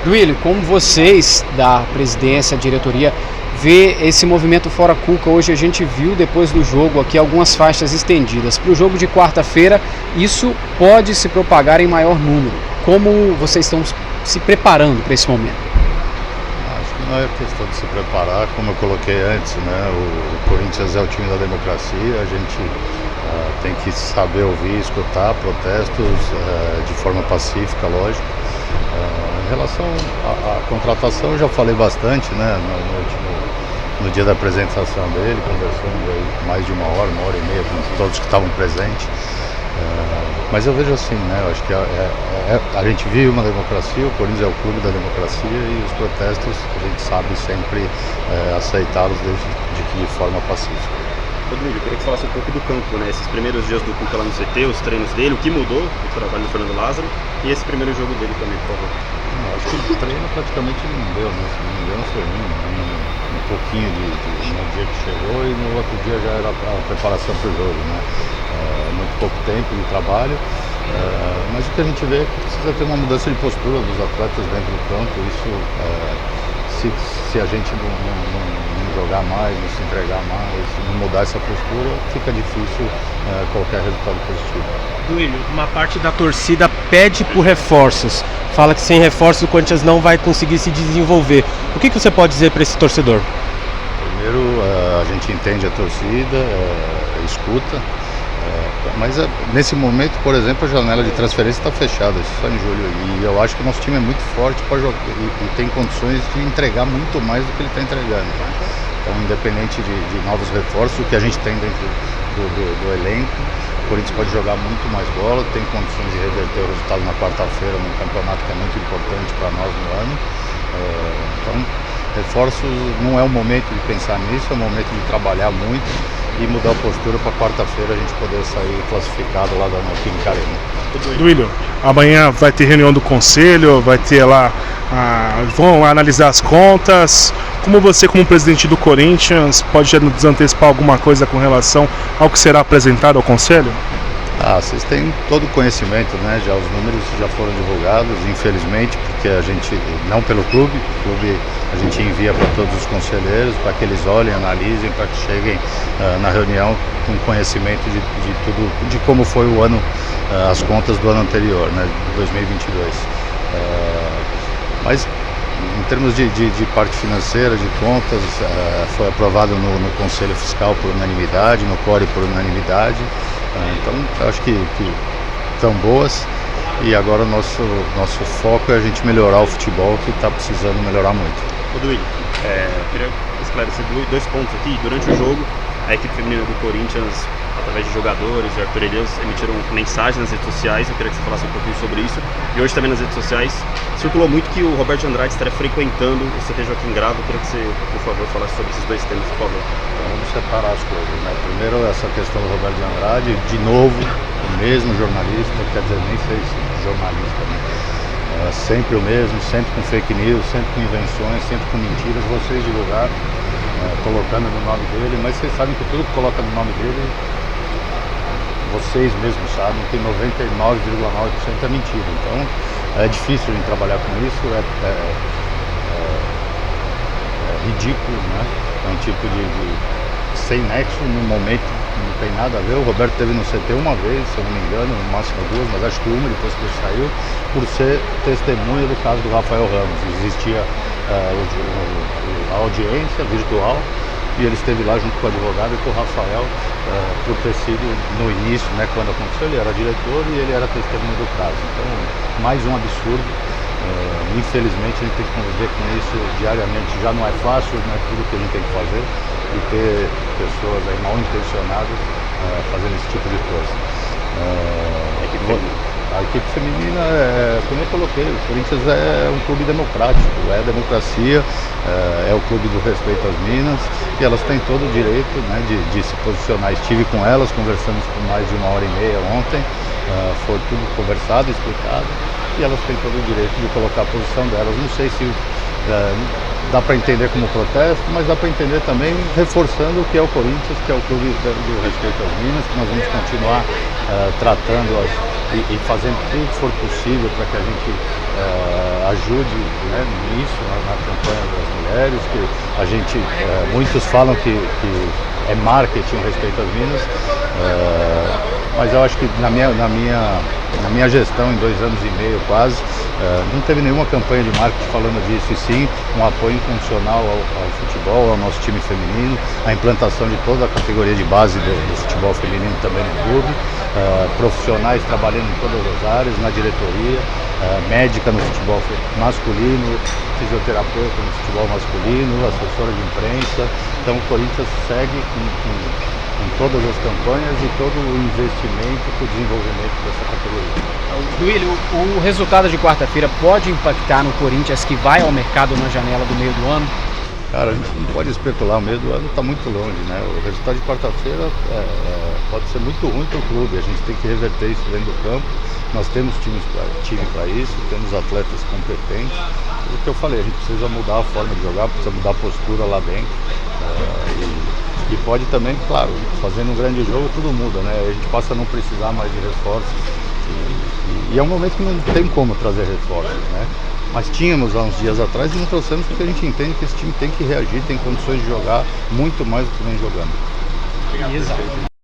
Duílio, como vocês da presidência, diretoria, vê esse movimento Fora Cuca? Hoje a gente viu depois do jogo aqui algumas faixas estendidas. Para o jogo de quarta-feira, isso pode se propagar em maior número. Como vocês estão se preparando para esse momento? Acho que não é questão de se preparar, como eu coloquei antes, né? O Corinthians é o time da democracia, a gente tem que saber ouvir, escutar protestos de forma pacífica, lógico. Em relação à contratação, eu já falei bastante, né, no dia da apresentação dele, conversando aí mais de uma hora e meia com todos que estavam presentes. Mas eu vejo assim, né, eu acho que a gente vive uma democracia, o Corinthians é o clube da democracia e os protestos a gente sabe sempre aceitá-los de forma pacífica. Rodrigo, eu queria que você falasse um pouco do campo, né? Esses primeiros dias do Cuca lá no CT, os treinos dele, o que mudou do trabalho do Fernando Lázaro e esse primeiro jogo dele também, por favor. Acho que o treino praticamente não deu, né? Se não me engano foi um pouquinho no dia que chegou e no outro dia já era a preparação para o jogo, né? Muito pouco tempo de trabalho, mas o que a gente vê é que precisa ter uma mudança de postura dos atletas dentro do campo. Isso, se a gente não jogar mais, não se entregar mais, não mudar essa postura, fica difícil qualquer resultado positivo. Duílio, uma parte da torcida pede por reforços, fala que sem reforços o Corinthians não vai conseguir se desenvolver. O que você pode dizer para esse torcedor? Primeiro, a gente entende a torcida, escuta, mas nesse momento, por exemplo, a janela de transferência está fechada, isso só em julho, e eu acho que o nosso time é muito forte para jogar e tem condições de entregar muito mais do que ele está entregando. Então, independente de novos reforços, o que a gente tem dentro do elenco, o Corinthians pode jogar muito mais bola, tem condições de reverter o resultado na quarta-feira num campeonato que é muito importante para nós no ano. Então, reforços não é o momento de pensar nisso, é o momento de trabalhar muito e mudar a postura para quarta-feira a gente poder sair classificado lá da Neoquímica Arena. Duílio, amanhã vai ter reunião do conselho, vai ter lá, vão analisar as contas. Como você, como presidente do Corinthians, pode nos antecipar alguma coisa com relação ao que será apresentado ao conselho? Vocês têm todo o conhecimento, né? Já os números já foram divulgados, infelizmente, porque a gente, não pelo clube, o clube a gente envia para todos os conselheiros, para que eles olhem, analisem, para que cheguem na reunião com conhecimento de tudo, de como foi o ano, as contas do ano anterior, né? 2022. Mas em termos de parte financeira, de contas, foi aprovado no Conselho Fiscal por unanimidade, no CORE por unanimidade. Então, eu acho que estão boas e agora o nosso foco é a gente melhorar o futebol, que está precisando melhorar muito. Duílio, eu queria esclarecer dois pontos aqui. Durante o jogo, a equipe feminina do Corinthians, através de jogadores e Arthur Elias, emitiram mensagens nas redes sociais. Eu queria que você falasse um pouquinho sobre isso. E hoje também nas redes sociais circulou muito que o Roberto Andrade estaria frequentando o CT Joaquim Grado. Eu queria que você, por favor, falasse sobre esses dois temas, por favor. Vamos separar as coisas, né? Primeiro, essa questão do Roberto Andrade, de novo, o mesmo jornalista, quer dizer, nem sei se jornalista, né? Sempre o mesmo, sempre com fake news, sempre com invenções, sempre com mentiras. Vocês divulgaram, colocando no nome dele, mas vocês sabem que tudo que coloca no nome dele, vocês mesmos sabem que 99,9% é mentira. Então é difícil a gente trabalhar com isso, é ridículo, né? É um tipo de sem nexo no momento, não tem nada a ver. O Roberto teve no CT uma vez, se eu não me engano, no máximo duas, mas acho que uma depois que ele saiu, por ser testemunha do caso do Rafael Ramos. Existia a audiência virtual e ele esteve lá junto com o advogado e com o Rafael, por ter sido no início, né, quando aconteceu, ele era diretor e ele era testemunha do caso. Então, mais um absurdo. Infelizmente a gente tem que conviver com isso diariamente, já não é fácil, né, tudo que a gente tem que fazer, e ter pessoas aí mal intencionadas fazendo esse tipo de coisa. A equipe feminina, como eu coloquei, o Corinthians é um clube democrático, é democracia, é o clube do respeito às minas, e elas têm todo o direito, né, de se posicionar. Estive com elas, conversamos por mais de 1h30 ontem, foi tudo conversado, explicado, e elas têm todo o direito de colocar a posição delas. Não sei se dá para entender como protesto, mas dá para entender também reforçando o que é o Corinthians, que é o clube do respeito às minas, que nós vamos continuar tratando e fazendo tudo que for possível para que a gente ajude, né, nisso, na campanha das mulheres, que a gente, muitos falam que é marketing respeito às Minas, mas eu acho que na minha gestão, em 2 anos e meio quase, não teve nenhuma campanha de marketing falando disso, e sim um apoio incondicional ao futebol, ao nosso time feminino, a implantação de toda a categoria de base do futebol feminino também no clube, profissionais trabalhando em todas as áreas, na diretoria, médica no futebol masculino, fisioterapeuta no futebol masculino, assessora de imprensa. Então o Corinthians segue com todas as campanhas e todo o investimento para o desenvolvimento dessa categoria. Duílio, o resultado de quarta-feira pode impactar no Corinthians, que vai ao mercado na janela do meio do ano? Cara, a gente não pode especular, o meio do ano está muito longe, né? O resultado de quarta-feira pode ser muito ruim para o clube, a gente tem que reverter isso dentro do campo. Nós temos time para isso, temos atletas competentes. O que eu falei, a gente precisa mudar a forma de jogar, precisa mudar a postura lá dentro. E pode também, claro, fazendo um grande jogo tudo muda, né? A gente passa a não precisar mais de reforços. E é um momento que não tem como trazer reforços, né? Mas tínhamos há uns dias atrás e não trouxemos porque a gente entende que esse time tem que reagir, tem condições de jogar muito mais do que vem jogando. Exato.